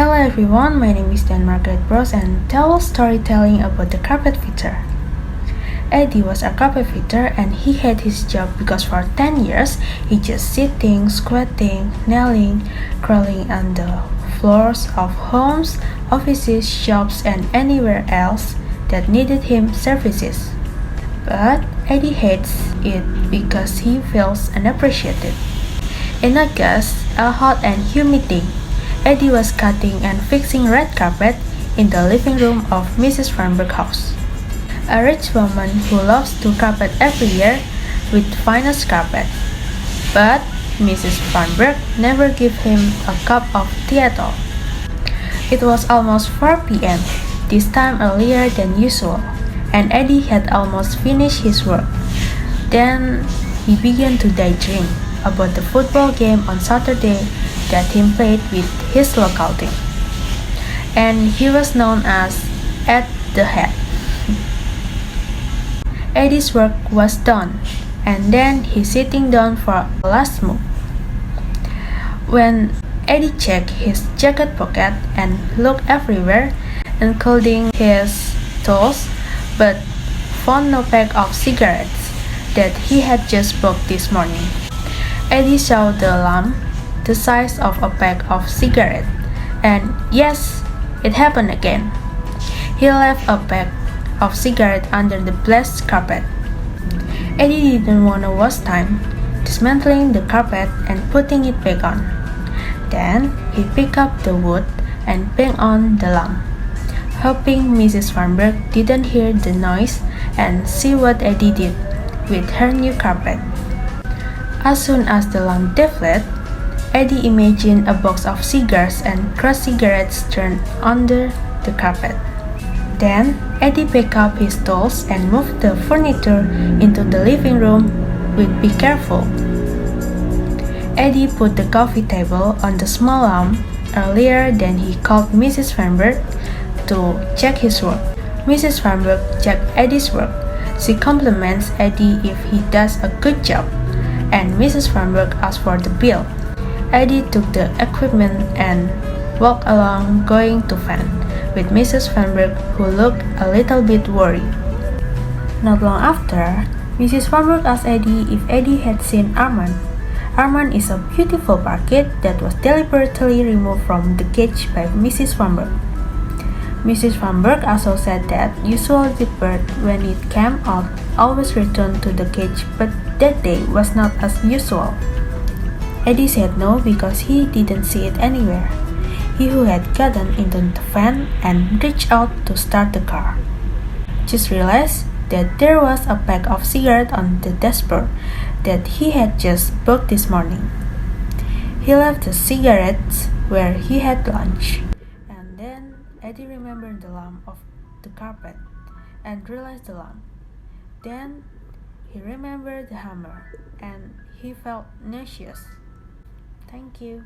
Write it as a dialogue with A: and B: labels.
A: Hello everyone, my name is Dian Margareth Brost and tell storytelling about the carpet fitter. Eddie was a carpet fitter and he had his job because for 10 years he just sitting, squatting, kneeling, crawling on the floors of homes, offices, shops and anywhere else that needed him services. But Eddie hates it because he feels unappreciated. In August, a hot and humid day, Eddie was cutting and fixing red carpet in the living room of Mrs. Farnberg's house. A rich woman who loves to carpet every year with finest carpet. But Mrs. Farnberg never gave him a cup of tea at all. It was almost 4 p.m., this time earlier than usual, and Eddie had almost finished his work. Then he began to daydream about the football game on Saturday that he played with his local team. And he was known as Ed the Head. Eddie's work was done, and then he sitting down for a last move. When Eddie checked his jacket pocket and looked everywhere, including his tools, but found no pack of cigarettes that he had just bought this morning. Eddie saw the lump, the size of a pack of cigarettes, and yes, it happened again. He left a pack of cigarettes under the blessed carpet. Eddie didn't want to waste time dismantling the carpet and putting it back on. Then he picked up the wood and banged on the lump, hoping Mrs. Farnberg didn't hear the noise and see what Eddie did with her new carpet. As soon as the lamp deflated, Eddie imagined a box of cigars and crushed cigarettes turned under the carpet. Then Eddie picked up his tools and moved the furniture into the living room with "Be careful." Eddie put the coffee table on the small lamp earlier than he called Mrs. Farnberg to check his work. Mrs. Farnberg checked Eddie's work. She compliments Eddie if he does a good job, and Mrs. Farnberg asked for the bill. Eddie took the equipment and walked along going to fan with Mrs. Farnberg, who looked a little bit worried. Not long after, Mrs. Farnberg asked Eddie if Eddie had seen Armand. Armand is a beautiful parakeet that was deliberately removed from the cage by Mrs. Farnberg. Mrs. Farnberg also said that usually the bird, when it came out, always returned to the cage, but that day was not as usual. Eddie said no because he didn't see it anywhere. He who had gotten into the van and reached out to start the car just realized that there was a pack of cigarettes on the dashboard that he had just bought this morning. He left the cigarettes where he had lunch, and then Eddie remembered the lump of the carpet and realized the lump. Then he remembered the hammer and he felt nauseous. Thank you.